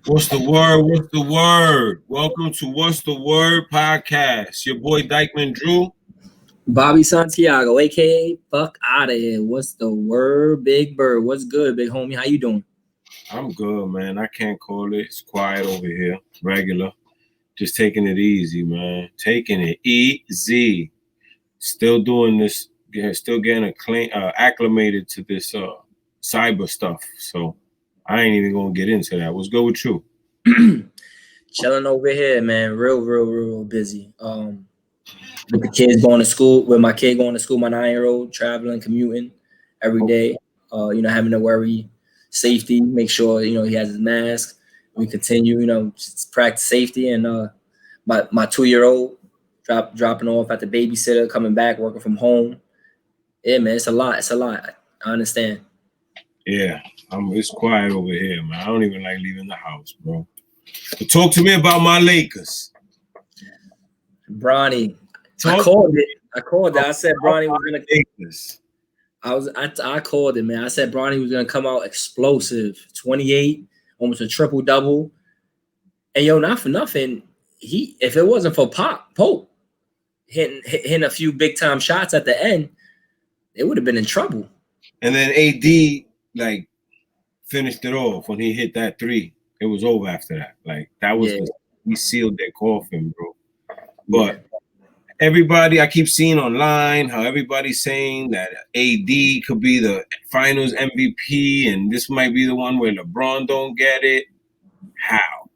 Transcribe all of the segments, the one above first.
What's the word? What's the word? Welcome to What's the Word podcast. Your boy Dykeman Drew. Bobby Santiago, aka Fuck Outta Here. What's the word, Big Bird? What's good, big homie? How you doing? I'm good, man. I can't call it. It's quiet over here. Regular. Just taking it easy, man. Taking it easy. Still doing this. Still getting acclimated to this cyber stuff. So I ain't even gonna get into that. What's good with you? Chilling over here, man. Real busy. With the kids going to school, with my kid going to school, my 9-year-old traveling, commuting every day. Having to worry safety, make sure he has his mask. We continue, just practice safety, and my 2-year-old dropping off at the babysitter, coming back, working from home. Yeah, man, it's a lot. I understand. Yeah, it's quiet over here, man. I don't even like leaving the house, bro. But talk to me about my Lakers. Bronny. I called it. I said Bronny was gonna. Lakers. I called it, man. I said Bronny was gonna come out explosive, 28, almost a triple double. And not for nothing, if it wasn't for Pope hitting a few big time shots at the end, it would have been in trouble. And then AD finished it off when he hit that three. It was over after that. That was he sealed their coffin, bro. But everybody, I keep seeing online how everybody's saying that AD could be the finals MVP, and this might be the one where LeBron don't get it. How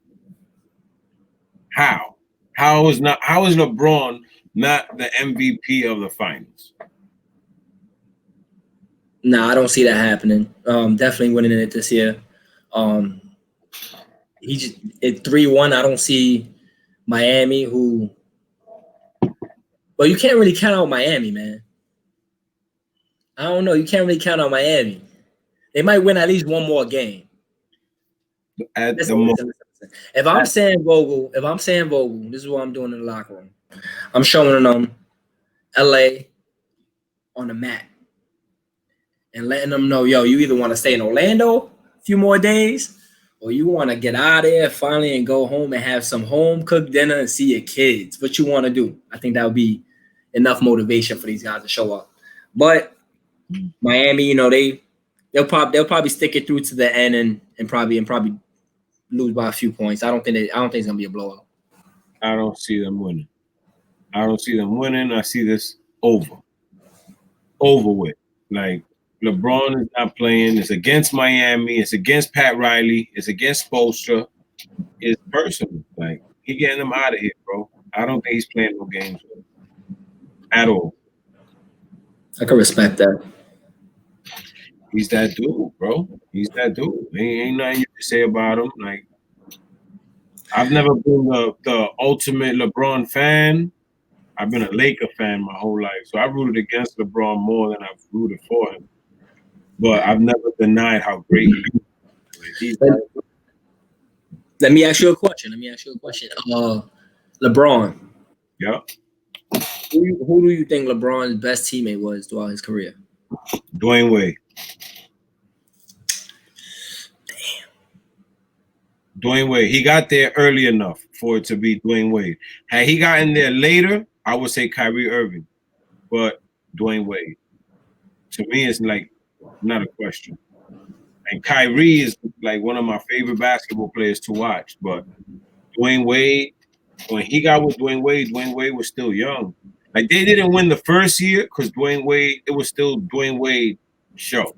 is LeBron not the MVP of the finals? Nah, I don't see that happening. Definitely winning it this year. He just at 3-1. I don't see Miami, who. Well, you can't really count out Miami, man. I don't know. You can't really count out Miami. They might win at least one more game. If I'm saying Vogel, this is what I'm doing in the locker room. I'm showing them LA on the map and letting them know, you either want to stay in Orlando a few more days, or you want to get out of there finally and go home and have some home-cooked dinner and see your kids. What you want to do. I think that would be enough motivation for these guys to show up. But Miami, they'll probably stick it through to the end and probably lose by a few points. I don't think it's gonna be a blowout. I don't see them winning. I see this over with. LeBron is not playing. It's against Miami. It's against Pat Riley. It's against Spoelstra. It's personal. He getting them out of here, bro. I don't think he's playing no games at all. I can respect that. He's that dude, bro. He's that dude. Ain't nothing you can say about him. I've never been the ultimate LeBron fan. I've been a Laker fan my whole life. So I rooted against LeBron more than I've rooted for him. But I've never denied how great he is. Let me ask you a question. LeBron. Yeah. Who do you think LeBron's best teammate was throughout his career? Dwyane Wade. Damn. Dwyane Wade. He got there early enough for it to be Dwyane Wade. Had he gotten there later, I would say Kyrie Irving. But Dwyane Wade. To me, it's not a question. And Kyrie is one of my favorite basketball players to watch. But Dwyane Wade, when he got with Dwyane Wade was still young. They didn't win the first year because Dwyane Wade, it was still Dwyane Wade show.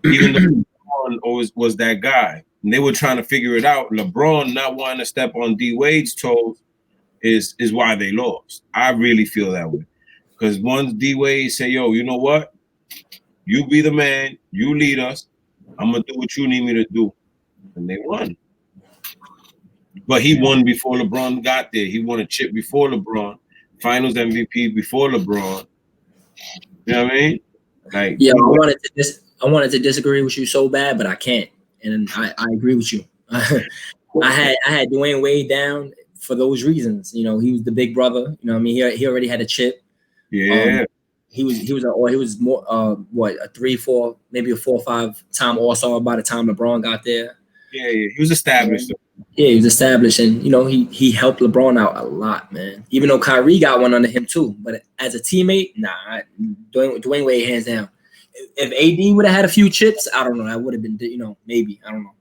Even though LeBron was that guy. And they were trying to figure it out. LeBron not wanting to step on D Wade's toes is why they lost. I really feel that way. Because once D Wade say, you know what? You be the man. You lead us. I'm going to do what you need me to do. And they won. But he won before LeBron got there. He won a chip before LeBron. Finals MVP before LeBron. You know what I mean? I wanted to disagree with you so bad, but I can't. And I agree with you. I had Dwyane Wade down for those reasons. He was the big brother. He already had a chip. Yeah. He was more a 3-4, maybe a 4 or 5 time All-Star by the time LeBron got there. Yeah, he was established. Yeah, he was established, and he helped LeBron out a lot, man. Even though Kyrie got one under him too, but as a teammate, nah, Dwayne Wade hands down. If AD would have had a few chips, I don't know. That would have been, maybe, I don't know.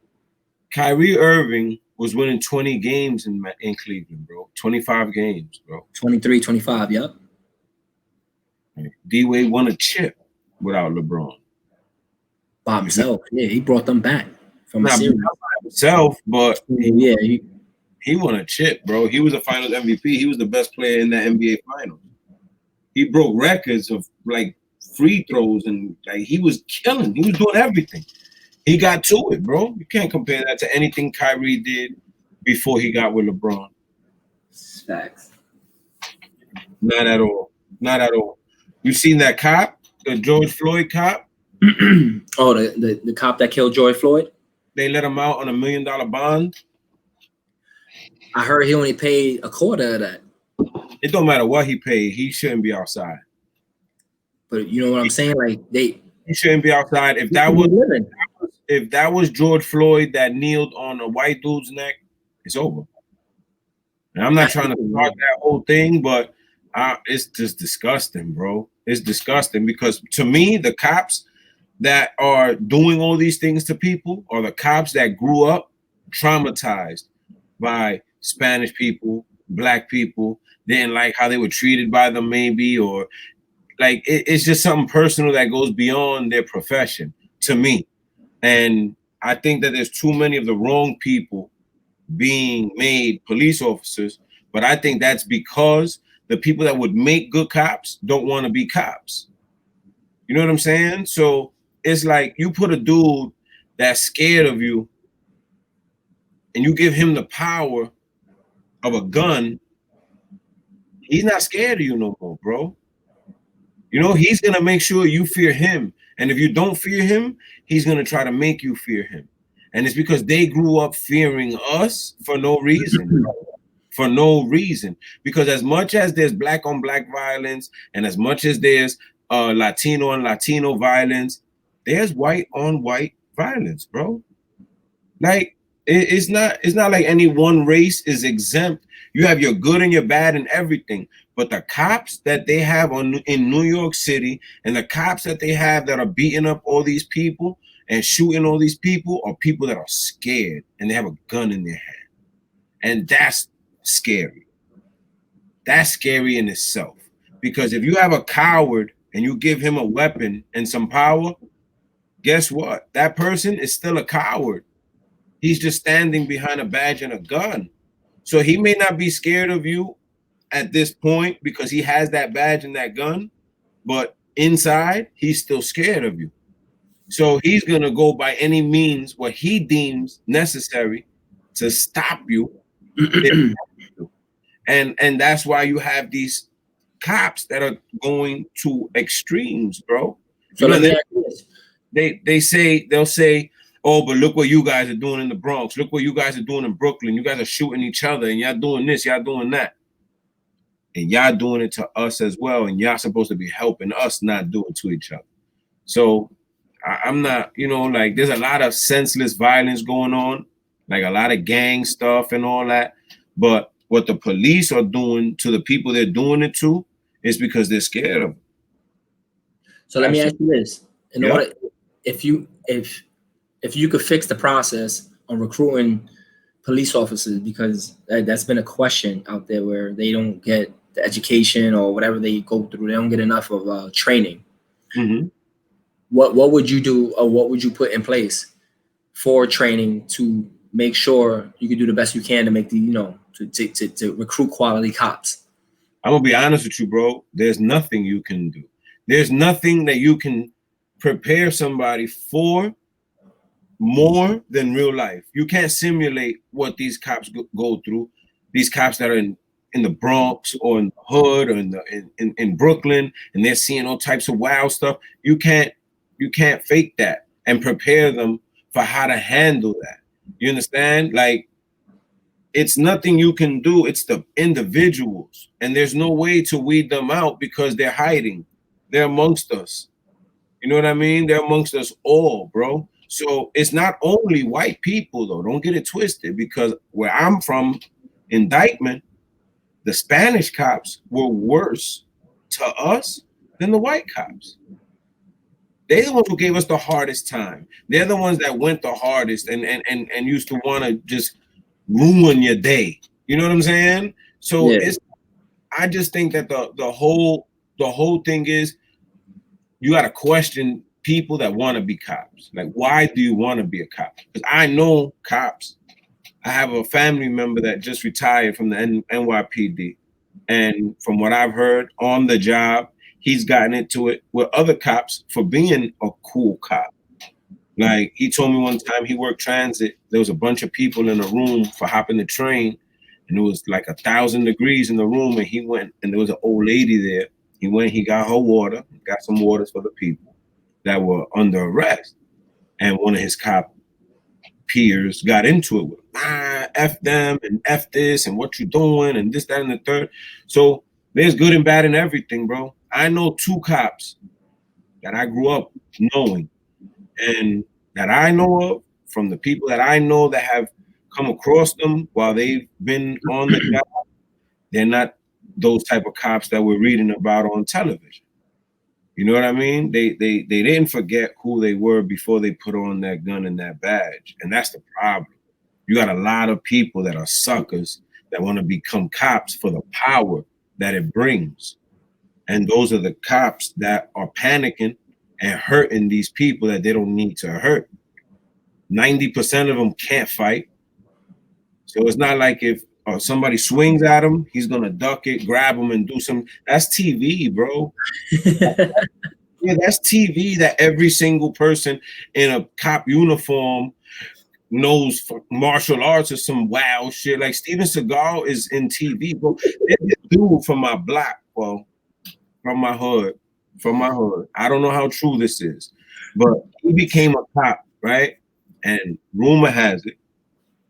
Kyrie Irving was winning 20 games in Cleveland, bro. 25 games, bro. 23, 25, yep. D-Wade won a chip without LeBron. By himself. Yeah, he brought them back from a series. Not by himself, but yeah, he won a chip, bro. He was a Finals MVP. He was the best player in the NBA Finals. He broke records of like free throws and like he was killing. He was doing everything. He got to it, bro. You can't compare that to anything Kyrie did before he got with LeBron. Facts. Not at all. Not at all. You seen that cop, the George Floyd cop? Oh, the cop that killed George Floyd? They let him out on $1 million bond. I heard he only paid a quarter of that. It don't matter what he paid. He shouldn't be outside. But you know what I'm saying? Like he shouldn't be outside. If that was George Floyd that kneeled on a white dude's neck, it's over. And I'm not trying to start that whole thing, but it's just disgusting, bro. It's disgusting because to me, the cops that are doing all these things to people are the cops that grew up traumatized by Spanish people, black people, didn't like how they were treated by them maybe, or like it's just something personal that goes beyond their profession to me. And I think that there's too many of the wrong people being made police officers, but I think that's because the people that would make good cops don't want to be cops. You know what I'm saying? So it's like you put a dude that's scared of you and you give him the power of a gun, he's not scared of you no more, bro. You know, he's going to make sure you fear him. And if you don't fear him, he's going to try to make you fear him. And it's because they grew up fearing us for no reason. For no reason. Because as much as there's black on black violence and as much as there's Latino on Latino violence, there's white on white violence, bro. Like it's not like any one race is exempt. You have your good and your bad and everything. But the cops that they have in New York City and the cops that they have that are beating up all these people and shooting all these people are people that are scared and they have a gun in their hand. And that's scary. That's scary in itself. Because if you have a coward and you give him a weapon and some power, guess what? That person is still a coward. He's just standing behind a badge and a gun. So he may not be scared of you at this point because he has that badge and that gun, but inside he's still scared of you. So he's going to go by any means what he deems necessary to stop you. And that's why you have these cops that are going to extremes, bro. So they'll say, oh, but look what you guys are doing in the Bronx. Look what you guys are doing in Brooklyn. You guys are shooting each other and y'all doing this, y'all doing that. And y'all doing it to us as well. And y'all supposed to be helping us not do it to each other. So I'm not, like there's a lot of senseless violence going on, like a lot of gang stuff and all that. But what the police are doing to the people they're doing it to is because they're scared of them. So let me ask you this. If you could fix the process on recruiting police officers, because that's been a question out there where they don't get the education or whatever they go through. They don't get enough of training. Mm-hmm. What would you do or what would you put in place for training to make sure you can do the best you can to make to recruit quality cops? I'm going to be honest with you, bro. There's nothing you can do. There's nothing that you can prepare somebody for more than real life. You can't simulate what these cops go through. These cops that are in the Bronx or in the hood or in Brooklyn, and they're seeing all types of wild stuff. You can't fake that and prepare them for how to handle that. You understand? Like, it's nothing you can do. It's the individuals, and there's no way to weed them out because they're hiding. They're amongst us. You know what I mean? They're amongst us all, bro. So it's not only white people though. Don't get it twisted, because where I'm from, in Dykeman, the Spanish cops were worse to us than the white cops. They're the ones who gave us the hardest time. They're the ones that went the hardest and used to want to just ruin your day. You know what I'm saying? So I just think that the whole thing is, you got to question people that want to be cops. Like, why do you want to be a cop? Because I know cops. I have a family member that just retired from the NYPD. And from what I've heard on the job, he's gotten into it with other cops for being a cool cop. Like, he told me one time he worked transit. There was a bunch of people in a room for hopping the train. And it was like 1,000 degrees in the room. And he went, and there was an old lady there. He went, he got her water, got some waters for the people that were under arrest. And one of his cop peers got into it with, F them and F this and what you doing and this, that, and the third. So there's good and bad in everything, bro. I know 2 cops that I grew up knowing, and that I know of from the people that I know that have come across them while they've been on the job. They're not those type of cops that we're reading about on television. You know what I mean? They didn't forget who they were before they put on that gun and that badge. And that's the problem. You got a lot of people that are suckers that want to become cops for the power that it brings. And those are the cops that are panicking and hurting these people that they don't need to hurt. 90% of them can't fight. So it's not like if somebody swings at him, he's gonna duck it, grab him, and do some. That's TV, bro. Yeah, that's TV. That every single person in a cop uniform knows martial arts or some wild shit. Like Steven Seagal is in TV, bro. There's this dude from my block, well, from my hood. I don't know how true this is, but he became a cop, right? And rumor has it,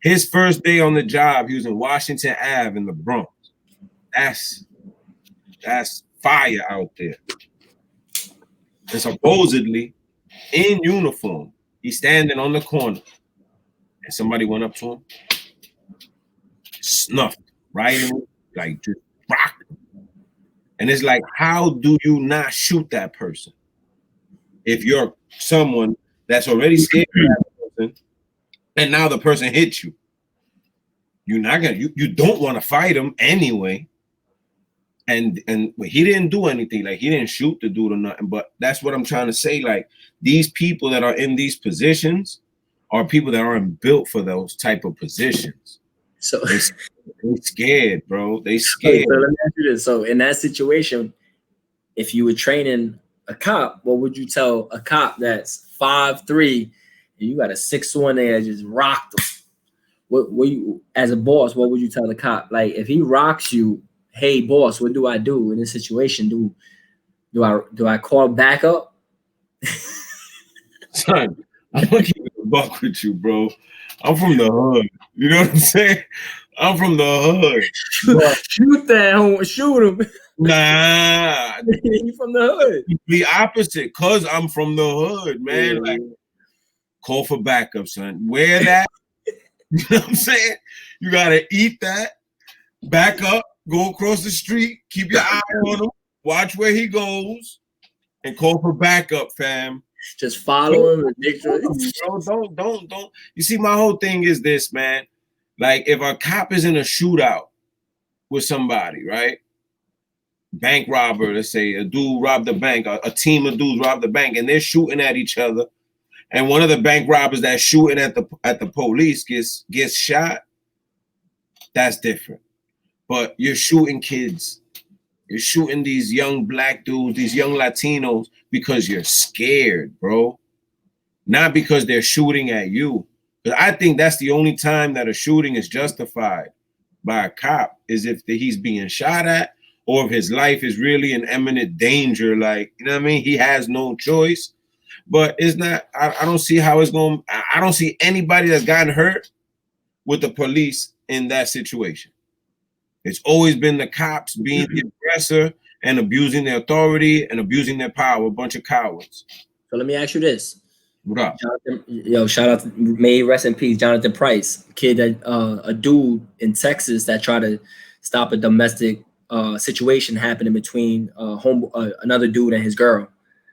his first day on the job, he was in Washington Ave in the Bronx. That's fire out there. And supposedly, in uniform, he's standing on the corner, and somebody went up to him, snuffed right in, like just rocked him. And it's like, how do you not shoot that person if you're someone that's already scared of that person, and now the person hits you? You're not gonna. You don't want to fight him anyway. And he didn't do anything. Like, he didn't shoot the dude or nothing. But that's what I'm trying to say. Like, these people that are in these positions are people that aren't built for those type of positions. So they scared, bro. They scared. So let me ask you this. So in that situation, if you were training a cop, what would you tell a cop that's 5'3" and you got a 6'1" there just rocked him? What you, as a boss, what would you tell the cop? Like, if he rocks you, hey boss, what do I do in this situation? Do I call backup? Son, I'm gonna keep it a buck with you, bro. I'm from the hood. You know what I'm saying? I'm from the hood. Shoot that home, shoot him. Nah. You from the hood. The opposite, cause I'm from the hood, man. Yeah. Like, call for backup, son. Wear that. You know what I'm saying? You gotta eat that, back up, go across the street, keep your eye on him, watch where he goes, and call for backup, fam. Just follow him and make sure. Bro, don't. You see, my whole thing is this, man. Like, if a cop is in a shootout with somebody, right? Bank robber, let's say a dude robbed the bank, a team of dudes robbed the bank, and they're shooting at each other. And one of the bank robbers that's shooting at the police gets shot. That's different. But you're shooting kids. You're shooting these young black dudes, these young Latinos, because you're scared, bro. Not because they're shooting at you. But I think that's the only time that a shooting is justified by a cop, is if he's being shot at, or if his life is really in imminent danger. Like, you know what I mean? He has no choice. But it's not, I don't see how it's going. I don't see anybody that's gotten hurt with the police in that situation. It's always been the cops being the aggressor and abusing their authority and abusing their power, a bunch of cowards. So let me ask you this. What up? Shout out to, may rest in peace, Jonathan Price, kid that a dude in Texas that tried to stop a domestic situation happening between another dude and his girl.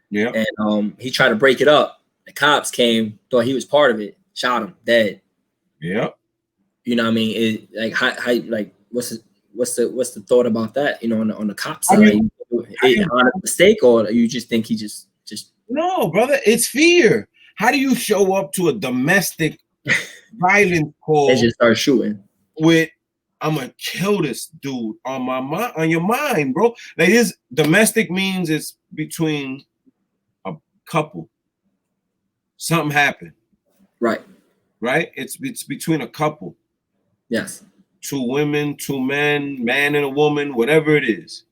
Yeah. And he tried to break it up. The cops came, thought he was part of it, shot him dead. Yeah. You know what I mean? It, like how like what's the thought about that? You know, on the cops side, honest mistake, or you just think he just no, brother, it's fear. How do you show up to a domestic violence call and just start shooting with I'm gonna kill this dude on your mind, bro? Like this domestic means it's between a couple. Something happened. Right. It's between a couple. Yes. 2 women, 2 men, man and a woman, whatever it is.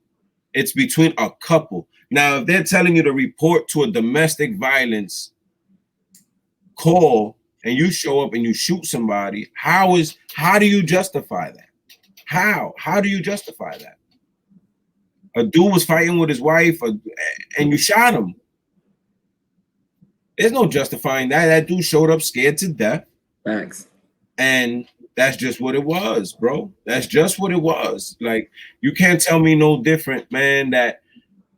It's between a couple. Now, if they're telling you to report to a domestic violence call and you show up and you shoot somebody, how do you justify that? How do you justify that? A dude was fighting with his wife and you shot him. There's no justifying that. That dude showed up scared to death. Thanks. And that's just what it was, bro. That's just what it was. Like, you can't tell me no different, man, that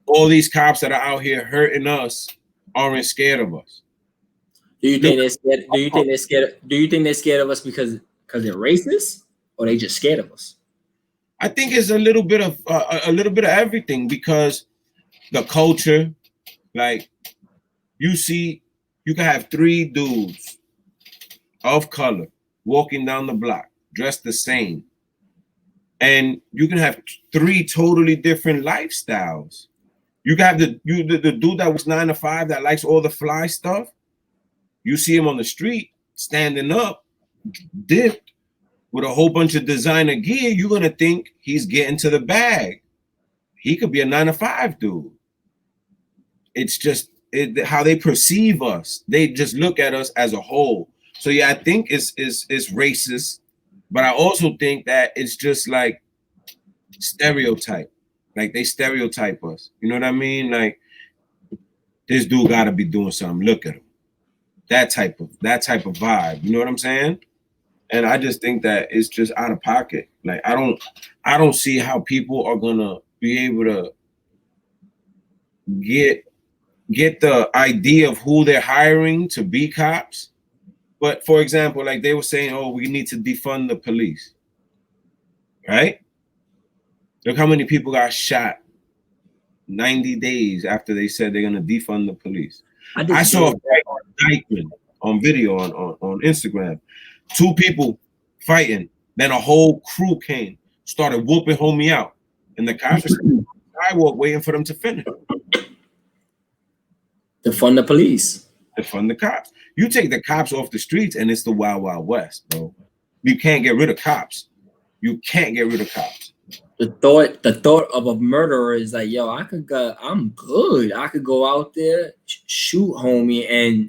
all these cops that are out here hurting us aren't scared of us. Do you think they're scared? Do you think they're scared? Do you think they're scared of us because they're racist, or they just scared of us? I think it's a little bit of everything, because the culture, like, you can have 3 dudes of color walking down the block dressed the same, and you can have 3 totally different lifestyles. You can have the dude that was 9 to 5 that likes all the fly stuff. You see him on the street standing up, dipped with a whole bunch of designer gear. You're gonna think he's getting to the bag. He could be a 9 to 5 dude. It's just how they perceive us. They just look at us as a whole. So yeah, I think it's racist, but I also think that it's just like stereotype. Like, they stereotype us. You know what I mean? Like, this dude got to be doing something. Look at him. That type of vibe. You know what I'm saying? And I just think that it's just out of pocket. Like, I don't see how people are gonna be able to get the idea of who they're hiring to be cops. But for example, like they were saying, oh, we need to defund the police, right? Look how many people got shot 90 days after they said they're gonna defund the police. I saw a fight on Dwyane on video on Instagram. 2 people fighting, then a whole crew came, started whooping homie out, and the cops were on the sidewalk waiting for them to finish. Defund the police. Defund the cops. You take the cops off the streets and it's the Wild Wild West, bro. You can't get rid of cops. You can't get rid of cops. The thought of a murderer is like, yo, I'm good. I could go out there, shoot homie, and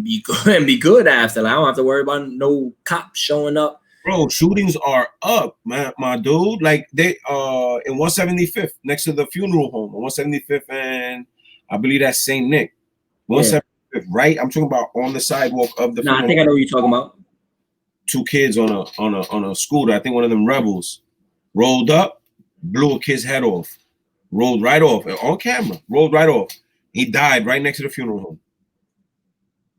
be good and be good after. Like, I don't have to worry about no cops showing up. Bro, shootings are up, man, my dude. Like, they in 175th, next to the funeral home, on 175th, and I believe that's St. Nick. 175th, right? I'm talking about on the sidewalk of the funeral I think I know what you're talking about. 2 kids on a scooter. I think one of them rebels rolled up, blew a kid's head off, rolled right off on camera, rolled right off. He died right next to the funeral home.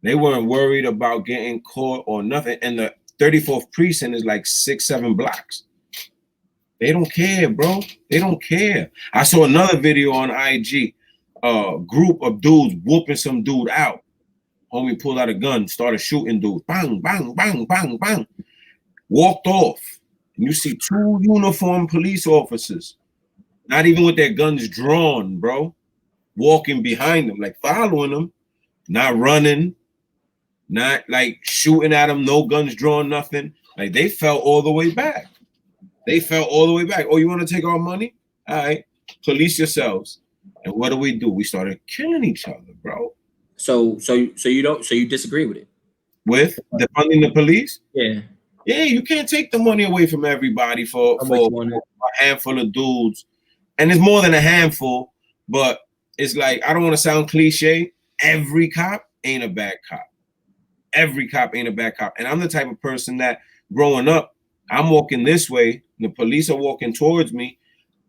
They weren't worried about getting caught or nothing. And the 34th precinct is like 6-7 blocks. They don't care, bro. They don't care. I saw another video on IG, a group of dudes whooping some dude out. Homie pulled out a gun, started shooting dudes. Bang, bang, bang, bang, bang. Walked off. And you see 2 uniformed police officers, not even with their guns drawn, bro, walking behind them, like following them, not running, not like shooting at them, no guns drawn, nothing. Like, they fell all the way back. They fell all the way back. Oh, you want to take our money? All right, police yourselves. And what do? We started killing each other, bro. So you disagree with it? With defunding the police? Yeah. Yeah, you can't take the money away from everybody for a handful of dudes. And it's more than a handful, but it's like, I don't want to sound cliche. Every cop ain't a bad cop. Every cop ain't a bad cop. And I'm the type of person that growing up, I'm walking this way, the police are walking towards me.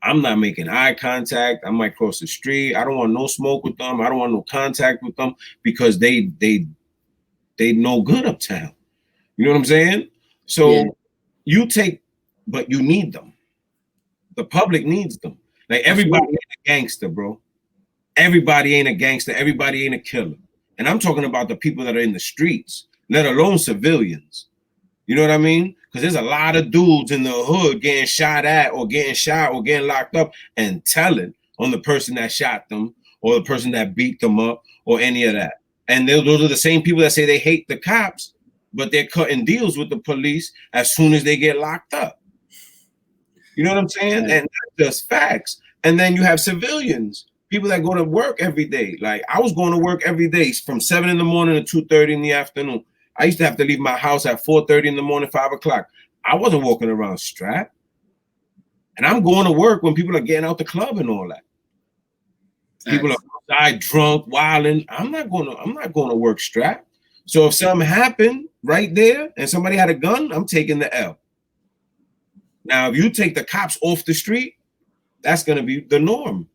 I'm not making eye contact. I might cross the street. I don't want no smoke with them. I don't want no contact with them because they no good uptown. You know what I'm saying? So you take, but you need them. The public needs them. Like everybody ain't a gangster, bro. Everybody ain't a gangster. Everybody ain't a killer. And I'm talking about the people that are in the streets, let alone civilians. You know what I mean? Because there's a lot of dudes in the hood getting shot at or getting shot or getting locked up and telling on the person that shot them or the person that beat them up or any of that. And those are the same people that say they hate the cops, but they're cutting deals with the police as soon as they get locked up. You know what I'm saying? And that's just facts. And then you have civilians, people that go to work every day. Like I was going to work every day from 7 in the morning to 2:30 in the afternoon. I used to have to leave my house at 4:30 in the morning, 5 o'clock. I wasn't walking around strapped. And I'm going to work when people are getting out the club and all that. People are outside drunk, wilding. I'm not going to work strapped. So if something happened right there and somebody had a gun, I'm taking the L. Now, if you take the cops off the street, that's going to be the norm.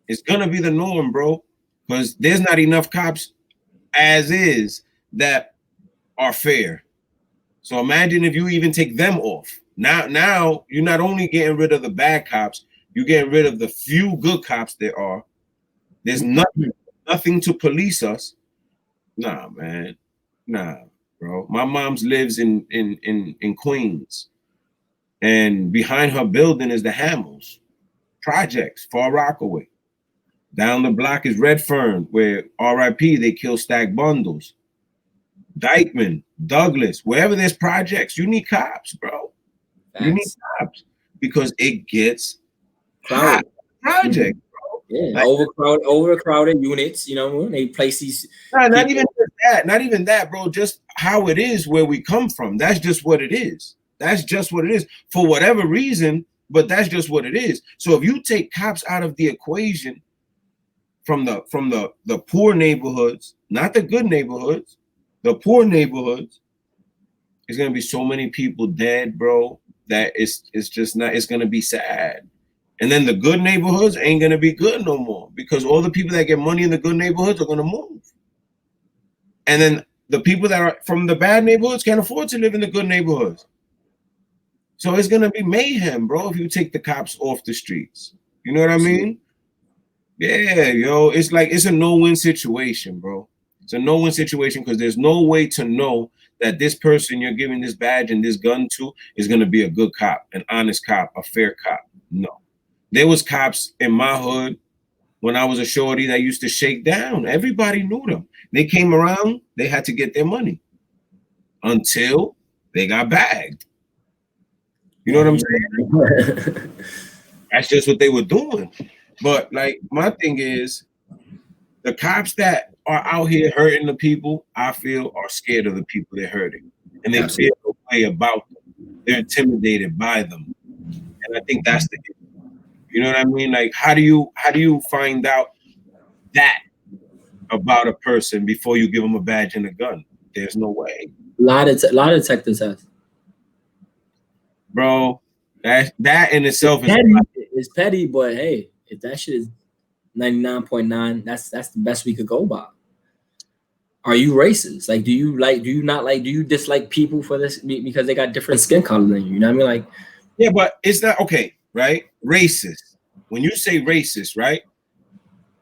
It's going to be the norm, bro, because there's not enough cops as is that are fair. So imagine if you even take them off. Now you're not only getting rid of the bad cops, you're getting rid of the few good cops there are. There's nothing to police us. Nah, man. Nah, bro. My mom's lives in Queens. And behind her building is the Hamels Projects, Far Rockaway. Down the block is Redfern, where RIP, they kill Stack Bundles. Dykeman, Douglas, wherever there's projects, you need cops, bro. You need cops because it gets crowded. Project, bro. Yeah, like, overcrowded units, you know, they place these. Not even that, bro. Just how it is where we come from. That's just what it is. That's just what it is for whatever reason, but that's just what it is. So if you take cops out of the equation from the poor neighborhoods, not the good neighborhoods, the poor neighborhoods, there's gonna be so many people dead, bro, that it's just not, it's gonna be sad. And then the good neighborhoods ain't gonna be good no more because all the people that get money in the good neighborhoods are gonna move. And then the people that are from the bad neighborhoods can't afford to live in the good neighborhoods. So it's gonna be mayhem, bro, if you take the cops off the streets. You know what I mean? Yeah, yo, it's like it's a no-win situation, bro. It's a no-win situation because there's no way to know that this person you're giving this badge and this gun to is gonna be a good cop, an honest cop, a fair cop. No. There was cops in my hood when I was a shorty that used to shake down. Everybody knew them. They came around, they had to get their money until they got bagged. You know what I'm saying? That's just what they were doing. But like my thing is, the cops that are out here hurting the people, I feel, are scared of the people they're hurting, and they feel a way about them. They're intimidated by them, and I think that's the issue. You know what I mean? Like, how do you find out that about a person before you give them a badge and a gun? There's no way. A lot of detectives have. Bro, that in itself is petty, but hey, if that shit is 99.9, that's the best we could go by. Are you racist? Like, do you dislike people for this because they got different skin color than you? You know what I mean? Like, yeah, but it's not okay, right? Racist. When you say racist, right?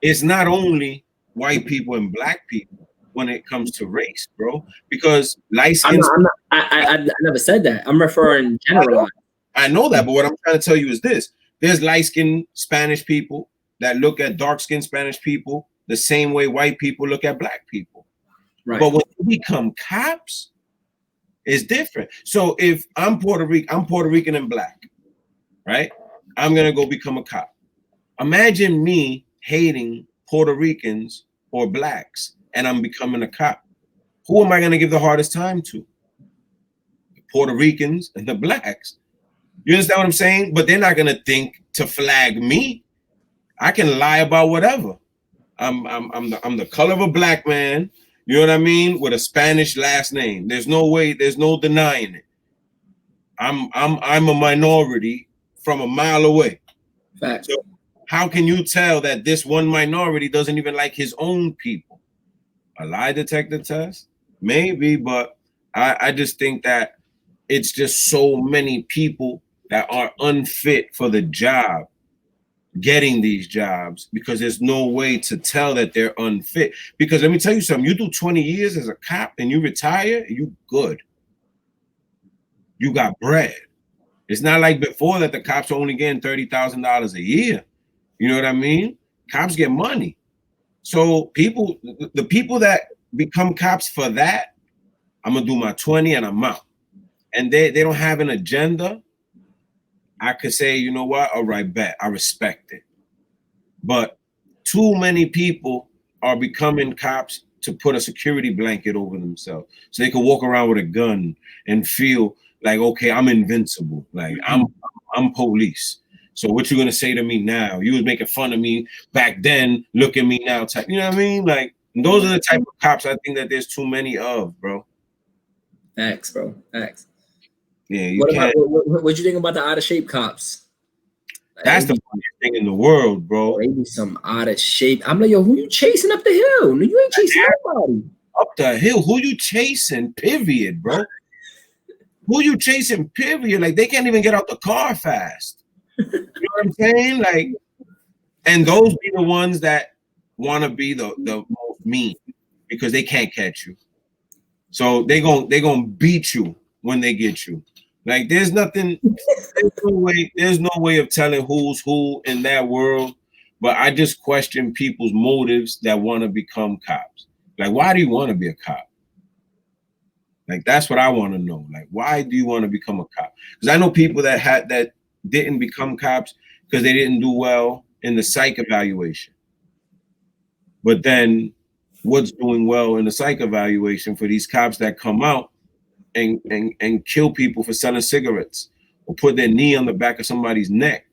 It's not only white people and black people when it comes to race, bro. Because light skin. I never said that. I'm referring general. I know that, but what I'm trying to tell you is this: there's light-skinned Spanish people that look at dark-skinned Spanish people the same way white people look at black people. Right. But when you become cops, it's different. So if I'm Puerto Rican and black, right? I'm gonna go become a cop. Imagine me hating Puerto Ricans or blacks, and I'm becoming a cop. Who am I gonna give the hardest time to? The Puerto Ricans and the blacks. You understand what I'm saying? But they're not gonna think to flag me. I can lie about whatever. I'm the color of a black man. You know what I mean? With a Spanish last name. There's no way. There's no denying it. I'm a minority from a mile away. Fact. So how can you tell that this one minority doesn't even like his own people? A lie detector test? Maybe, but I just think that it's just so many people that are unfit for the job getting these jobs because there's no way to tell that they're unfit. Because let me tell you something, you do 20 years as a cop and you retire, you good. You got bread. It's not like before that the cops are only getting $30,000 a year. You know what I mean? Cops get money. So the people that become cops for that, I'm gonna do my 20 and I'm out. And they don't have an agenda. I could say, you know what? All right, bet. I respect it. But too many people are becoming cops to put a security blanket over themselves so they can walk around with a gun and feel like, okay, I'm invincible. Like I'm police. So what you gonna say to me now? You was making fun of me back then. Look at me now. Type, you know what I mean? Like those are the type of cops I think that there's too many of, bro. Facts, bro. Facts. Yeah, you can't. What you think about the out of shape cops? That's the funniest thing in the world, bro. They be some out of shape. I'm like, yo, who you chasing up the hill? No, you ain't chasing nobody. Up the hill? Who you chasing? Period, bro. Who you chasing? Period. Like they can't even get out the car fast. You know what I'm saying? Like, and those be the ones that want to be the most mean because they can't catch you. So they gonna beat you when they get you. Like there's nothing. There's no way of telling who's who in that world. But I just question people's motives that want to become cops. Like, why do you want to be a cop? Like that's what I want to know. Like, why do you want to become a cop? Because I know people that didn't become cops because they didn't do well in the psych evaluation. But then what's doing well in the psych evaluation for these cops that come out and kill people for selling cigarettes or put their knee on the back of somebody's neck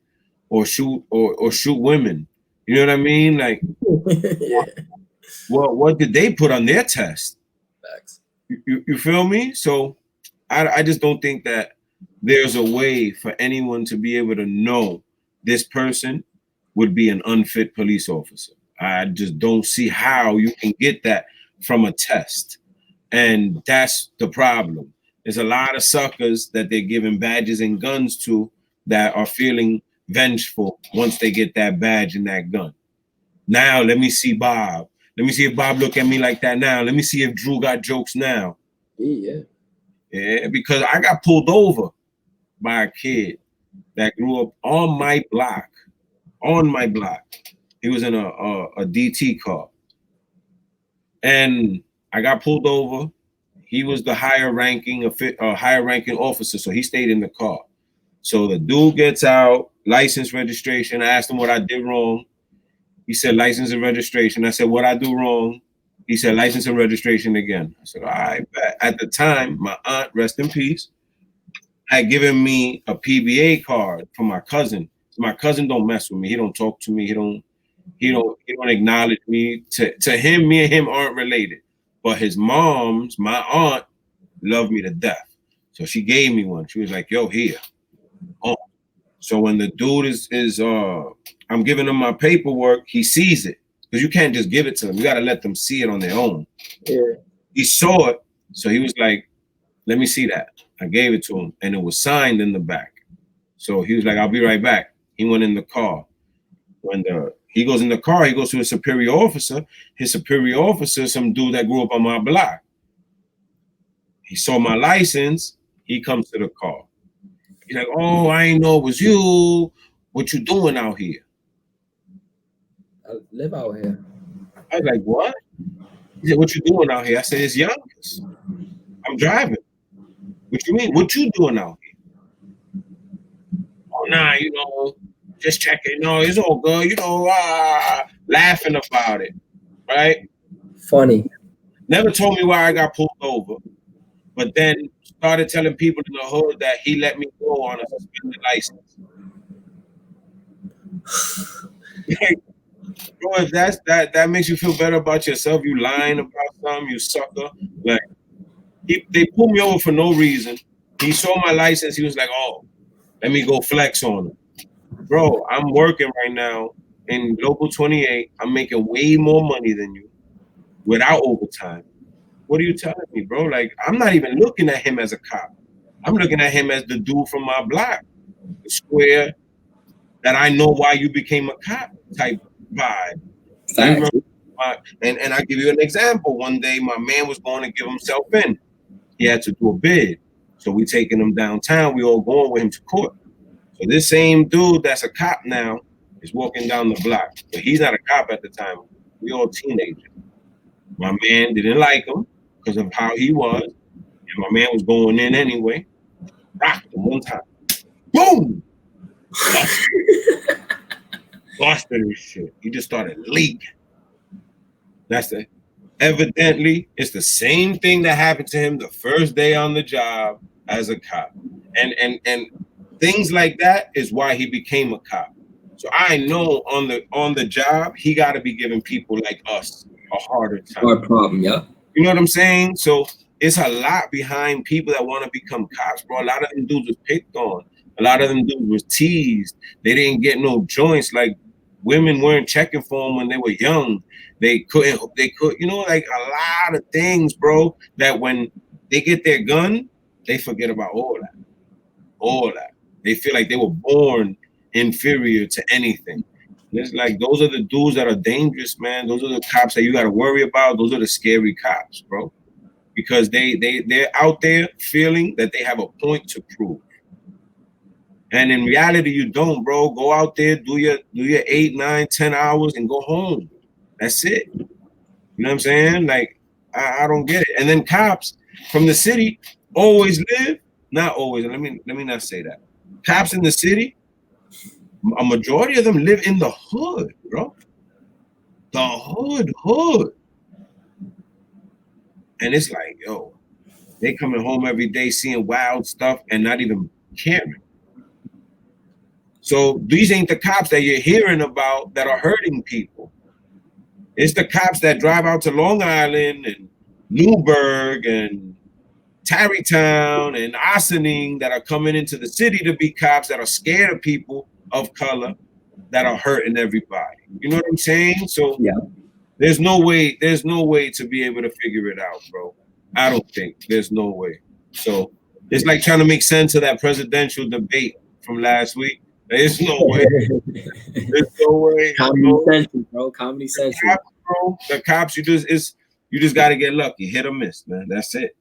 or shoot women. You know what I mean? Like yeah. what did they put on their test? Facts. You feel me? So I just don't think that there's a way for anyone to be able to know this person would be an unfit police officer. I just don't see how you can get that from a test. And that's the problem. There's a lot of suckers that they're giving badges and guns to that are feeling vengeful once they get that badge and that gun. Now, let me see Bob. Let me see if Bob look at me like that now. Let me see if Drew got jokes now. Yeah. Yeah, because I got pulled over by a kid that grew up on my block. On my block. He was in a DT car. And I got pulled over. He was the higher ranking officer, so he stayed in the car. So the dude gets out, license, registration. I asked him what I did wrong. He said license and registration. I said, what I do wrong? He said license and registration again. I said, all right, bet. At the time, my aunt, rest in peace, had given me a PBA card from my cousin. So my cousin don't mess with me. He don't talk to me. He don't acknowledge me. To him, me and him aren't related. But his my aunt, loved me to death. So she gave me one. She was like, yo, here. Oh. So when the dude is I'm giving him my paperwork, he sees it. Because you can't just give it to them. You got to let them see it on their own. Yeah. He saw it. So he was like, let me see that. I gave it to him. And it was signed in the back. So he was like, I'll be right back. He went in the car. When he goes in the car, he goes to a superior officer. His superior officer, some dude that grew up on my block. He saw my license. He comes to the car. He's like, oh, I ain't know it was you. What you doing out here? I live out here. I was like, what? He said, what you doing out here? I said, it's Yonkers. I'm driving. What you mean? What you doing out here? Oh, nah, just checking. No, it's all good. Laughing about it, right? Funny. Never told me why I got pulled over, but then started telling people in the hood that he let me go on a suspended license. Bro, if that makes you feel better about yourself, you lying about something, you sucker. Like they pulled me over for no reason. He saw my license. He was like, "Oh, let me go flex on him." Bro, I'm working right now in local 28. I'm making way more money than you without overtime. What are you telling me, bro? Like, I'm not even looking at him as a cop. I'm looking at him as the dude from my block, the square that I know why you became a cop type vibe. You remember and I give you an example. One day my man was going to give himself in. He had to do a bid. So we taking him downtown. We all going with him to court. So this same dude that's a cop now is walking down the block. But he's not a cop at the time. We all teenagers. My man didn't like him because of how he was. And my man was going in anyway. Rocked him one time. Boom! Busted his shit. He just started leaking. That's it. Evidently, it's the same thing that happened to him the first day on the job as a cop. And things like that is why he became a cop. So I know on the job, he got to be giving people like us a harder time. Hard problem, yeah. You know what I'm saying? So it's a lot behind people that want to become cops, bro. A lot of them dudes was picked on. A lot of them dudes was teased. They didn't get no joints. Like women weren't checking for them when they were young. They could, you know, like a lot of things, bro, that when they get their gun, they forget about all that. All that. They feel like they were born inferior to anything. And it's like those are the dudes that are dangerous, man. Those are the cops that you got to worry about. Those are the scary cops, bro, because they're out there feeling that they have a point to prove. And in reality, you don't, bro. Go out there, do your 8, 9, 10 hours and go home. That's it. You know what I'm saying? Like, I don't get it. And then cops from the city always live, not always, let me not say that. Cops in the city, a majority of them live in the hood, bro. The hood. And it's like, yo, they coming home every day seeing wild stuff and not even caring. So these ain't the cops that you're hearing about that are hurting people. It's the cops that drive out to Long Island and Newburgh and Tarrytown and Ossining that are coming into the city to be cops that are scared of people of color that are hurting everybody. You know what I'm saying? So yeah. There's no way to be able to figure it out, bro. I don't think there's no way. So it's like trying to make sense of that presidential debate from last week. There's no way. There's no way. Comedy Central, bro. Comedy Central. The cops, you just got to get lucky, hit or miss, man. That's it.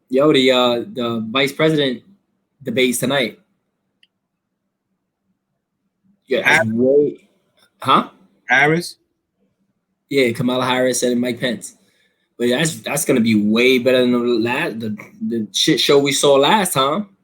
Yo, the vice president debates tonight. Yeah, huh? Harris. Yeah, Kamala Harris and Mike Pence. But that's gonna be way better than the shit show we saw last time.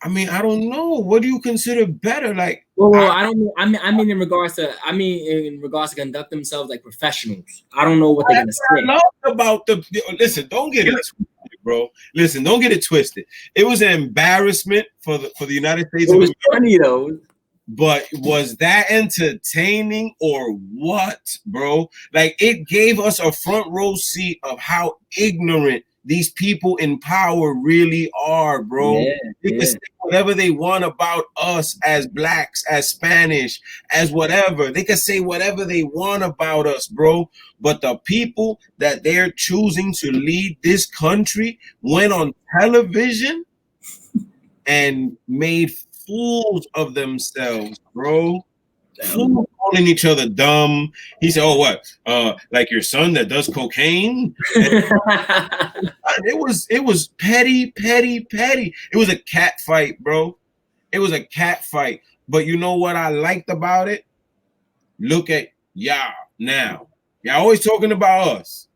I mean, I don't know. What do you consider better? Like, well, I mean in regards to conduct themselves like professionals. I don't know what they're gonna say. I love about listen. Don't get it twisted, bro. Listen, don't get it twisted. It was an embarrassment for the United States. It was funny though. But was that entertaining or what, bro? Like, it gave us a front row seat of how ignorant these people in power really are, bro. They can say whatever they want about us as blacks, as Spanish, as whatever. They can say whatever they want about us, bro. But the people that they're choosing to lead this country went on television and made fools of themselves, bro. Fools calling each other dumb. He said, "Oh, what? Like your son that does cocaine?" It was petty. It was a cat fight, bro. It was a cat fight. But you know what I liked about it? Look at y'all now. Y'all always talking about us.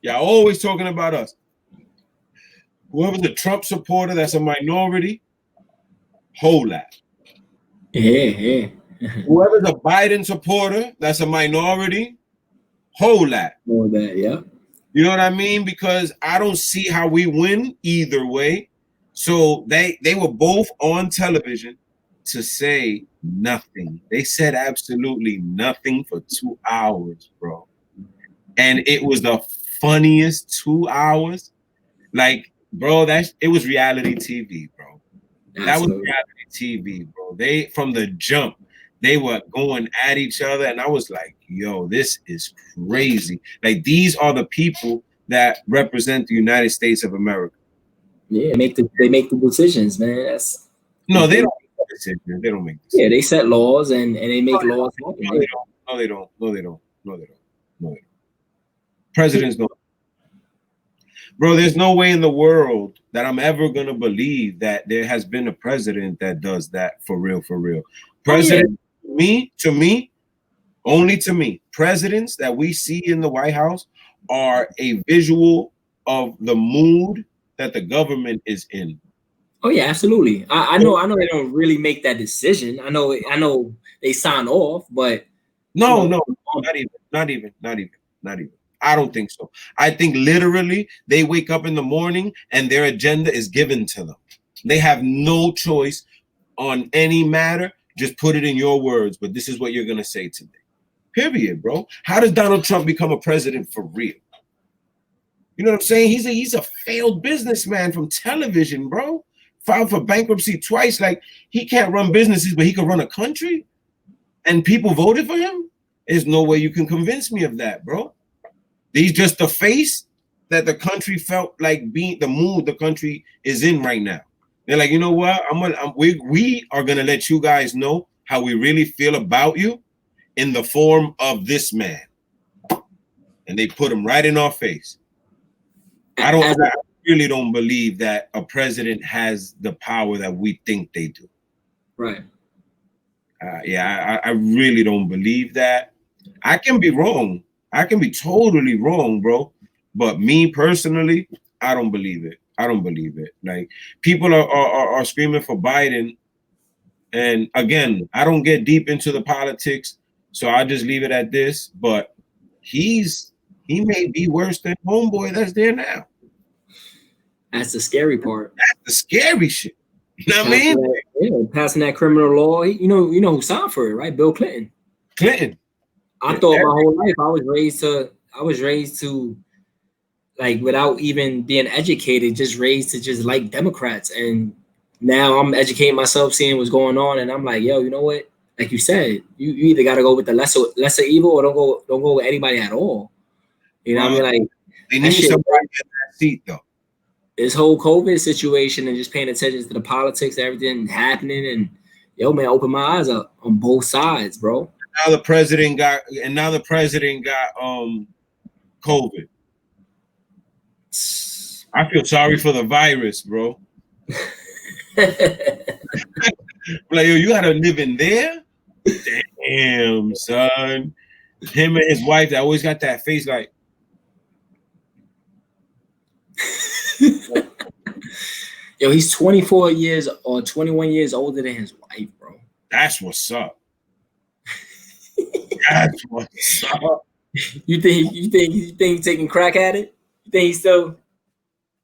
Y'all always talking about us. Whoever's a Trump supporter that's a minority, hold that. Yeah. Whoever's a Biden supporter that's a minority, hold that. Hold that, yeah. You know what I mean? Because I don't see how we win either way. So they were both on television to say nothing. They said absolutely nothing for 2 hours, bro. And it was the funniest 2 hours. Like, bro, it was reality TV, bro. That was Absolutely. reality TV, bro. They, from the jump, they were going at each other, and I was like, yo, this is crazy. Like, these are the people that represent the United States of America. Yeah, they make the decisions, man. That's No, they don't make decisions. They don't make decisions. Yeah, they set laws and they make laws happen. No, they don't. No, they don't. No, they don't. No, they don't. No, they don't. Presidents don't. Bro, there's no way in the world that I'm ever gonna believe that there has been a president that does that for real, for real. President, to me, only to me, presidents that we see in the White House are a visual of the mood that the government is in. Oh yeah, absolutely. I know they don't really make that decision. I know they sign off, but no, not even. I don't think so. I think literally they wake up in the morning and their agenda is given to them. They have no choice on any matter. Just put it in your words, but this is what you're gonna say today. Period, bro. How does Donald Trump become a president for real? You know what I'm saying? He's a failed businessman from television, bro. Filed for bankruptcy twice. Like, he can't run businesses, but he can run a country. And people voted for him. There's no way you can convince me of that, bro. He's just the face that the country felt like being the mood the country is in right now. They're like, you know what? We are gonna let you guys know how we really feel about you in the form of this man. And they put him right in our face. I really don't believe that a president has the power that we think they do. Right. I really don't believe that. I can be wrong. I can be totally wrong, bro. But me personally, I don't believe it. I don't believe it. Like, people are screaming for Biden. And again, I don't get deep into the politics, so I just leave it at this. But he may be worse than homeboy that's there now. That's the scary part. That's the scary shit. You know what I mean? Passing that criminal law. You know who signed for it, right? Bill Clinton. I thought my whole life I was raised to like, without even being educated, just raised to just like Democrats. And now I'm educating myself, seeing what's going on, and I'm like, yo, you know what? Like you said, you either gotta go with the lesser evil or don't go with anybody at all. You know what I mean? Like, they need somebody in that seat though. This whole COVID situation and just paying attention to the politics, everything happening, and yo, man, open my eyes up on both sides, bro. Now the president got COVID. I feel sorry for the virus, bro. Like, yo, you gotta live in there? Damn, son. Him and his wife, they always got that face like. Yo, he's 24 years or 21 years older than his wife, bro. That's what's up. That's what's up. You think he's taking crack at it? You think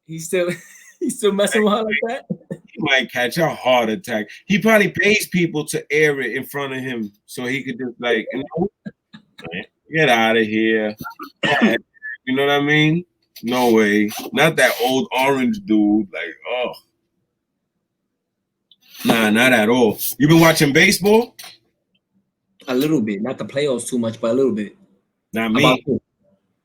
he's still messing with her like that? He might catch a heart attack. He probably pays people to air it in front of him so he could just like, you know, get out of here. You know what I mean? No way. Not that old orange dude. Like, oh. Nah, not at all. You been watching baseball? A little bit. Not the playoffs too much, but a little bit. Not me.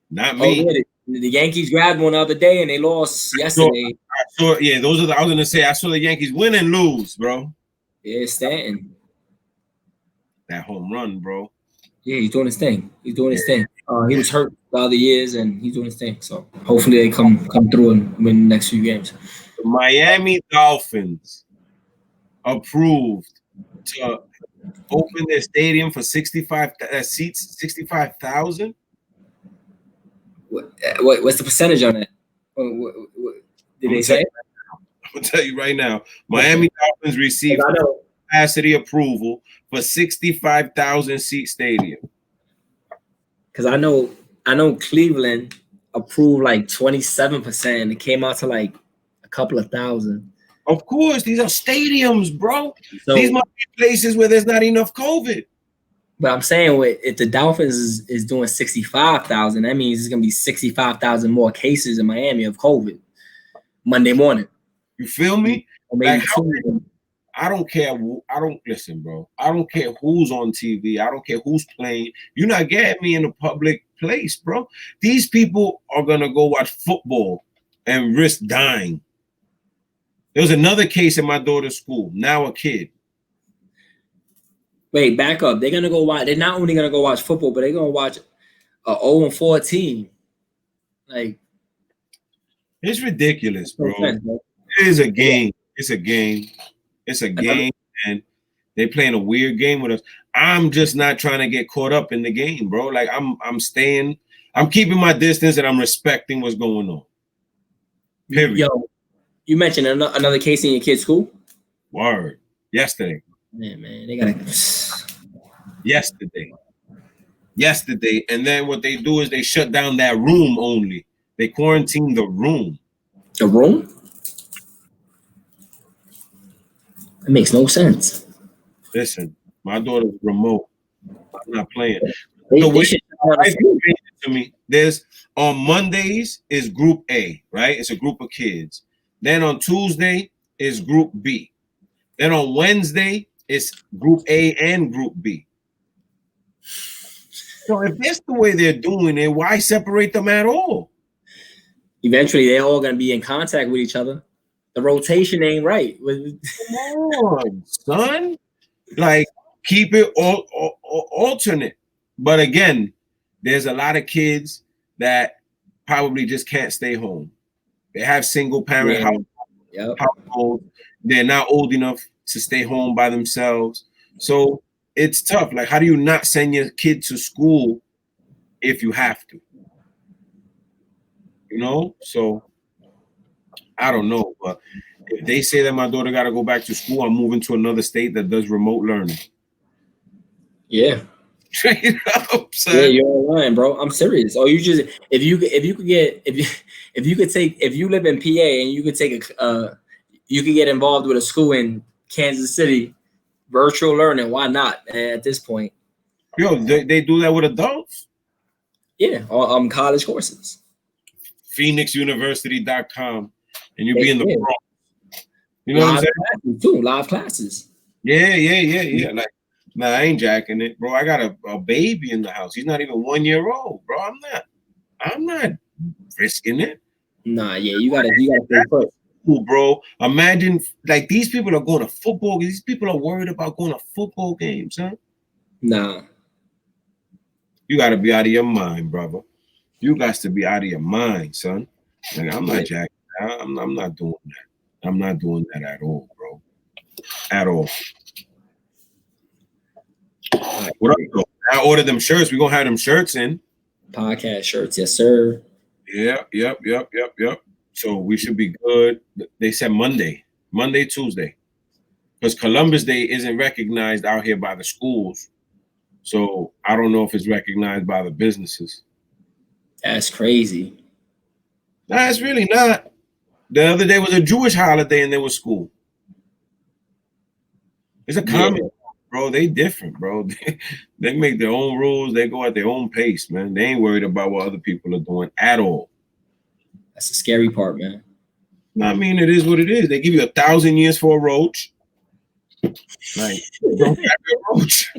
Not me. Oh, the Yankees grabbed one the other day and they lost yesterday. I was gonna say I saw the Yankees win and lose, bro. Yeah, Stanton. That home run, bro. Yeah, he's doing his thing. He was hurt the other years and he's doing his thing. So hopefully they come through and win the next few games. The Miami Dolphins approved to open their stadium for 65 seats, 65,000. What's the percentage on that? What did they say? I'll tell you right now. Miami Dolphins received capacity approval for 65,000 seat stadium. Because I know Cleveland approved like 27%, and it came out to like a couple of thousand. Of course, these are stadiums, bro. So, These might be places where there's not enough COVID. but I'm saying if the Dolphins is doing 65,000, that means it's gonna be 65,000 more cases in Miami of COVID Monday morning. You feel me? Or maybe Like, I don't care. I don't listen, bro. I don't care who's on TV. I don't care who's playing. You're not getting me in a public place, bro. These people are gonna go watch football and risk dying. There was another case in my daughter's school. Now a kid. Wait, back up. They're gonna go watch. They're not only gonna go watch football, but they're gonna watch a 0-4 team. Like, it's ridiculous, bro. It is a game. It's a game. It's a game, and they're playing a weird game with us. I'm just not trying to get caught up in the game, bro. Like I'm staying. I'm keeping my distance, and I'm respecting what's going on. Period. Yo, you mentioned another case in your kid's school. Word. Yesterday. Man, they gotta. Yesterday, and then what they do is they shut down that room only. They quarantine the room. The room? That makes no sense. Listen, my daughter's remote. I'm not playing. To me, there's on Mondays is Group A, right? It's a group of kids. Then on Tuesday is Group B. Then on Wednesday it's Group A and Group B. So if that's the way they're doing it, why separate them at all? Eventually, they're all gonna be in contact with each other. The rotation ain't right. Come on, son. Like, keep it alternate. But again, there's a lot of kids that probably just can't stay home. They have single parent households. They're not old enough to stay home by themselves. So it's tough. Like, how do you not send your kid to school if you have to? You know? So I don't know. But if they say that my daughter got to go back to school, I'm moving to another state that does remote learning. Yeah. Straight up, son. Yeah, you're online, bro. I'm serious. Or you just if you could take if you live in PA and you could take you could get involved with a school in Kansas City, virtual learning. Why not at this point? Yo, they do that with adults. Yeah, on college courses. PhoenixUniversity.com, and you'll be in the Bronx. You know live what I'm saying? Classes too, live classes. Yeah. Like, nah, I ain't jacking it, bro. I got a baby in the house. He's not even 1 year old, bro. I'm not risking it. Nah, yeah, you gotta stay put. Cool, bro. Imagine, like, these people are going to football. These people are worried about going to football games, huh? Nah. You got to be out of your mind, brother. You got to be out of your mind, son. Like, I'm not jacking. I'm not doing that. I'm not doing that at all, bro. At all. What up, bro? I ordered them shirts. We're gonna have them shirts in. Podcast shirts, yes, sir. Yeah, yep. So we should be good. They said Monday, Tuesday. Because Columbus Day isn't recognized out here by the schools. So I don't know if it's recognized by the businesses. That's crazy. Nah, it's really not. The other day was a Jewish holiday and there was school. It's a common, bro. They different, bro. They make their own rules. They go at their own pace, man. They ain't worried about what other people are doing at all. That's the scary part, man. I mean, it is what it is. They give you 1,000 years for a roach. Like, don't carry a roach.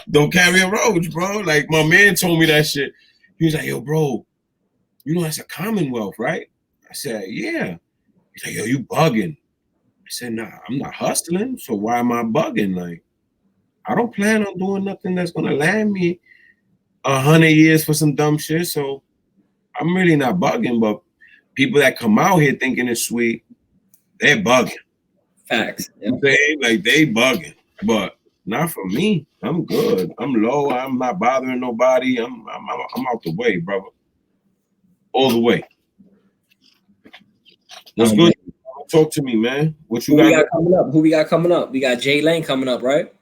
Don't carry a roach, bro. Like, my man told me that shit. He was like, yo, bro, you know that's a Commonwealth, right? I said, yeah. He's like, yo, you bugging. I said, nah, I'm not hustling. So why am I bugging? Like, I don't plan on doing nothing that's gonna land me 100 years for some dumb shit. So I'm really not bugging. But people that come out here thinking it's sweet, they're bugging. Facts. Yeah. They bugging, but not for me. I'm good. I'm low. I'm not bothering nobody. I'm out the way, brother. All the way. What's good? Talk to me, man. What you got coming up? Who we got coming up? We got Jay Lang coming up, right?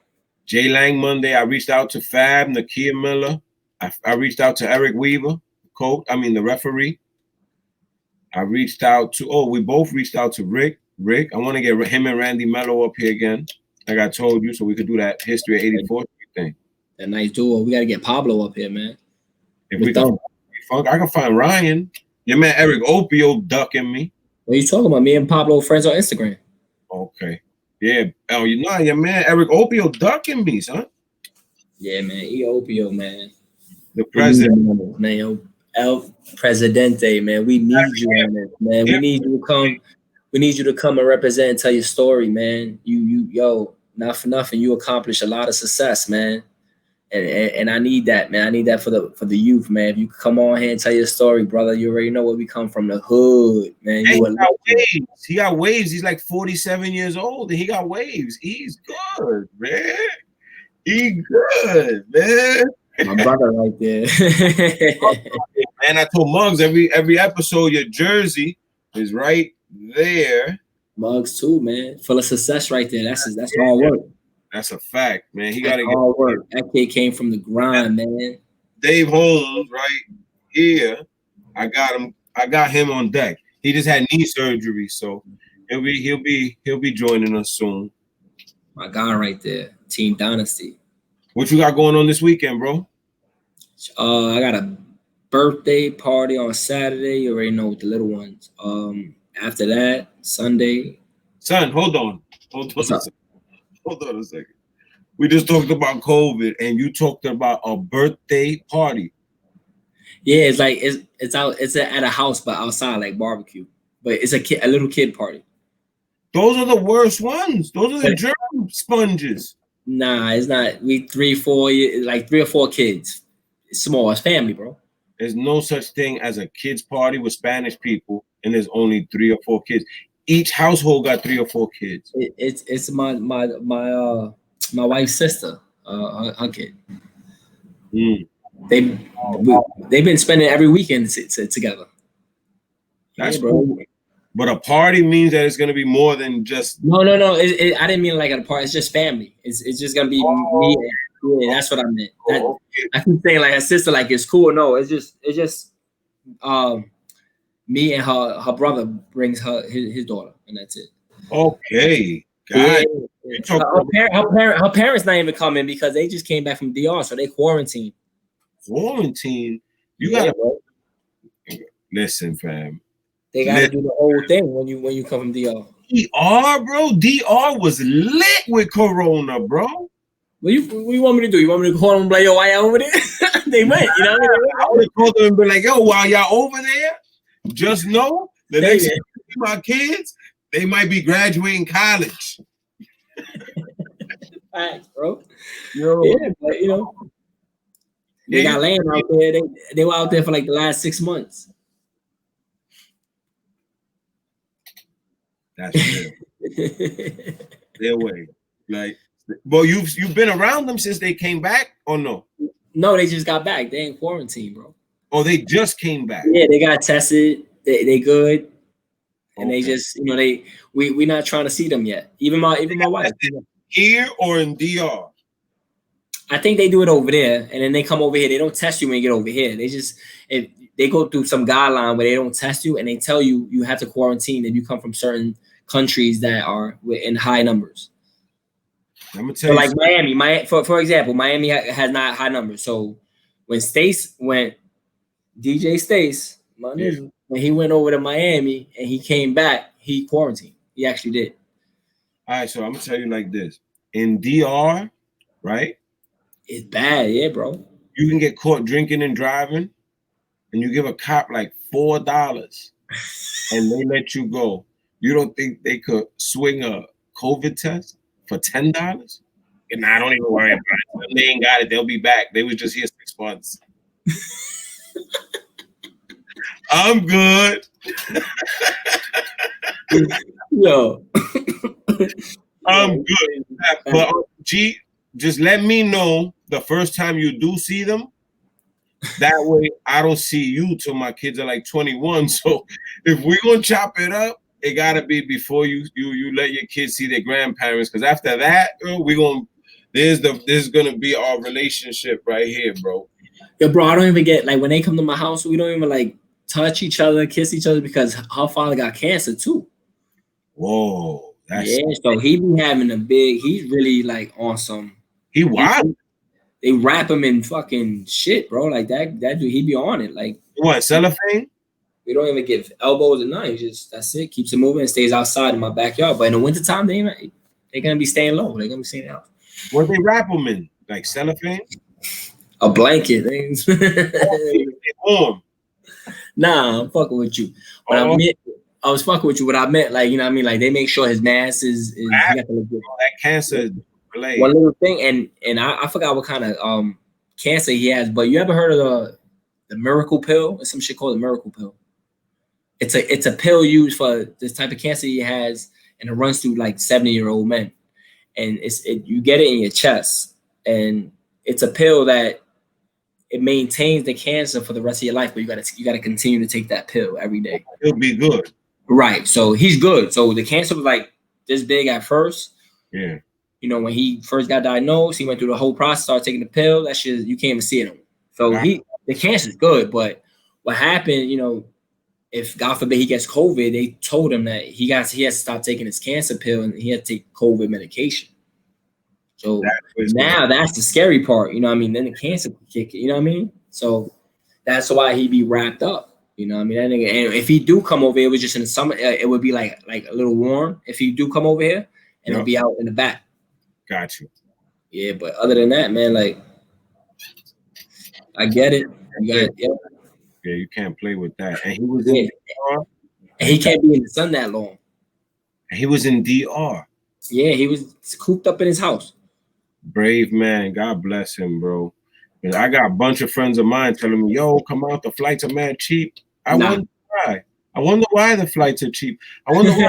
Jay Lang Monday. I reached out to Fab, Nakia Miller. I reached out to Eric Weaver, coach. I mean the referee. I reached out to. We both reached out to Rick. I want to get him and Randy Mello up here again, like I told you, so we could do that history of '84 thing. That nice duo. We got to get Pablo up here, man. If we can, I can find Ryan. Your man Eric Opio ducking me. What are you talking about? Me and Pablo friends on Instagram. Okay. Yeah. Oh, your man Eric Opio ducking me, son. Yeah, man. Opio, man. The president, man. El Presidente, man. We need you on this, man. We need you to come. We need you to come and represent and tell your story, man. Yo, not for nothing. You accomplished a lot of success, man. And I need that, man. I need that for the youth, man. If you come on here and tell your story, brother, you already know where we come from, the hood, man. He got waves. He got waves. He's like 47 years old, and he got waves. He's good, man. He good, man. My brother right there. Man, I told Muggs every episode, your jersey is right there. Muggs too, man. Full of success right there. That's hard work. That's a fact, man. He got to hard work. That kid came from the grind, man. Dave Holmes, right here. I got him on deck. He just had knee surgery, so he'll be joining us soon. My guy right there, Team Dynasty. What you got going on this weekend, bro? I got a birthday party on Saturday. You already know with the little ones. After that, Sunday. Son, hold on a second. We just talked about COVID, and you talked about a birthday party. Yeah, it's like it's at a house, but outside, like barbecue. But it's a little kid party. Those are the worst ones. Those are the germ sponges. Nah, it's not. We 3 or 4 kids. It's small. It's family, bro. There's no such thing as a kids party with Spanish people, and there's only 3 or 4 kids. Each household got 3 or 4 kids. It's my wife's sister, her kid. They've been spending every weekend together. That's cool. But a party means that it's gonna be more than just. No. I didn't mean like at a party. It's just family. It's just gonna be me. Yeah, that's what I meant. Okay. I keep saying like her sister, like it's cool. No, it's just me and her brother brings his daughter, and that's it. Okay. God. Yeah. Her parents not even coming because they just came back from DR, so they quarantined. Quarantine? You gotta listen, fam. They gotta do the whole thing when you come from DR. DR, bro. DR was lit with Corona, bro. What you want me to do? You want me to call them and be like, yo, why y'all over there? They went, you know. I would have called them and be like, yo, while y'all over there, just know the next time I see my kids, they might be graduating college. Facts, bro. Yeah, but they got land out there. They were out there for like the last 6 months. That's real. Their way. Like, well, you've been around them since they came back, or no? No, they just got back. They in quarantine, bro. Oh, they just came back. Yeah, they got tested. They good. And they just, we not trying to see them yet. Even my wife. Here or in DR? I think they do it over there, and then they come over here. They don't test you when you get over here. They go through some guideline where they don't test you, and they tell you have to quarantine if you come from certain countries that are in high numbers. I'm gonna tell you, like Miami, for example, Miami has not high numbers. So when DJ Stace, when he went over to Miami and he came back, he quarantined. He actually did. All right, so I'm gonna tell you like this: in DR, right? It's bad, yeah, bro. You can get caught drinking and driving, and you give a cop like $4, and they let you go. You don't think they could swing a COVID test for $10? And I don't even worry about it. They ain't got it. They'll be back. They was just here 6 months. I'm good. Yo. I'm good. But G, just let me know the first time you do see them. That way I don't see you till my kids are like 21. So if we're gonna chop it up, it gotta be before you let your kids see their grandparents. Because after that, this is gonna be our relationship right here, bro. Yo, bro, I don't even get like when they come to my house, we don't even like touch each other, kiss each other because her father got cancer too. Whoa, yeah. So he be having a big. He's really like on some. He wild. They wrap him in fucking shit, bro. Like that dude, he be on it. Like what, cellophane? We don't even give elbows or nothing. Just that's it. Keeps it moving and stays outside in my backyard. But in the wintertime, they're gonna be staying low. They're gonna be staying out. What they wrap them in? Like cellophane? A blanket. Warm. Nah, I'm fucking with you. But I was fucking with you. What I meant, like, you know what I mean? Like, they make sure his mask is that cancer related. One little thing, and I forgot what kind of cancer he has, but you ever heard of the miracle pill? There's some shit called the miracle pill. It's a pill used for this type of cancer he has, and it runs through like 70-year-old men. And you get it in your chest, and it's a pill that it maintains the cancer for the rest of your life, but you gotta continue to take that pill every day. It'll be good. Right. So he's good. So the cancer was like this big at first. Yeah. You know, when he first got diagnosed, he went through the whole process, started taking the pill. That shit, you can't even see it. So the cancer's good, but what happened, you know, if God forbid he gets COVID, they told him that he has to stop taking his cancer pill and he had to take COVID medication. So now that's the scary part, you know what I mean? Then the cancer can kick it, you know what I mean? So that's why he be wrapped up, you know what I mean? That nigga, and if he do come over here, it was just in the summer, it would be like a little warm if he do come over here, and it'll be out in the back. Got you. Yeah, but other than that, man, like, I get it. Yeah, you can't play with that. And he was in DR. And he can't be in the sun that long. And he was in DR. Yeah, he was cooped up in his house. Brave man. God bless him, bro. And I got a bunch of friends of mine telling me, yo, come out. The flights are mad cheap. I wonder why the flights are cheap. I wonder why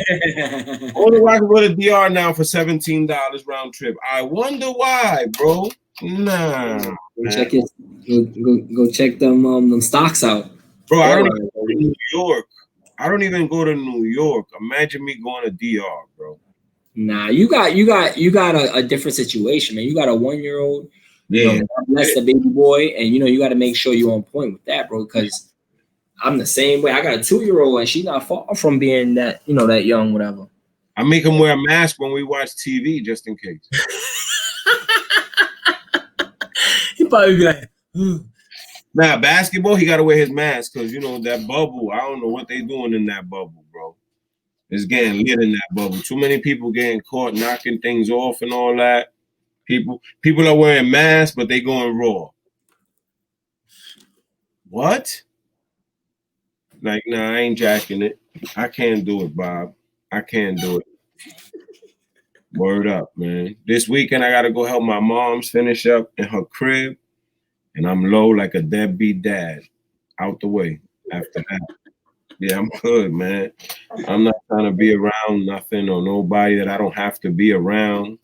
I can go to DR now for $17 round trip. I wonder why, bro. Nah. Go check them stocks out. Bro, I don't even go to New York. I don't even go to New York. Imagine me going to DR, bro. Nah, you got a different situation, man. You got a 1-year-old. Yeah. You know, that's the baby boy, and you know you got to make sure you're on point with that, bro. Because I'm the same way. I got a 2-year-old, and she's not far from being that, you know, that young, whatever. I make him wear a mask when we watch TV, just in case. He probably be like, Nah, basketball, he got to wear his mask because, you know, that bubble, I don't know what they doing in that bubble, bro. It's getting lit in that bubble. Too many people getting caught knocking things off and all that. People are wearing masks, but they going raw. What? Like, nah, I ain't jacking it. I can't do it, Bob. I can't do it. Word up, man. This weekend, I got to go help my mom's finish up in her crib. And I'm low like a deadbeat dad. Out the way after that. Yeah, I'm good, man. I'm not trying to be around nothing or nobody that I don't have to be around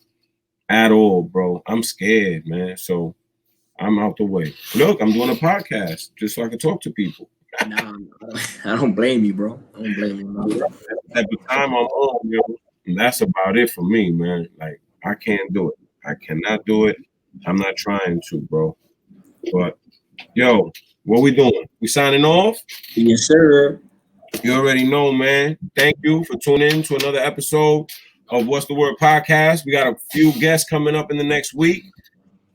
at all, bro. I'm scared, man. So I'm out the way. Look, I'm doing a podcast just so I can talk to people. Nah, I don't blame you, bro. I don't blame you. At the time I'm on, yo, and that's about it for me, man. Like, I can't do it. I cannot do it. I'm not trying to, bro. But, yo, what we doing? We signing off? Yes, sir. You already know, man. Thank you for tuning in to another episode of What's the Word podcast. We got a few guests coming up in the next week,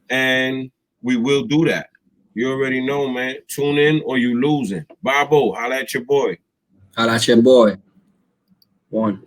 and we will do that. You already know, man. Tune in or you losing. Bobo, holla at your boy. Holla at your boy. One.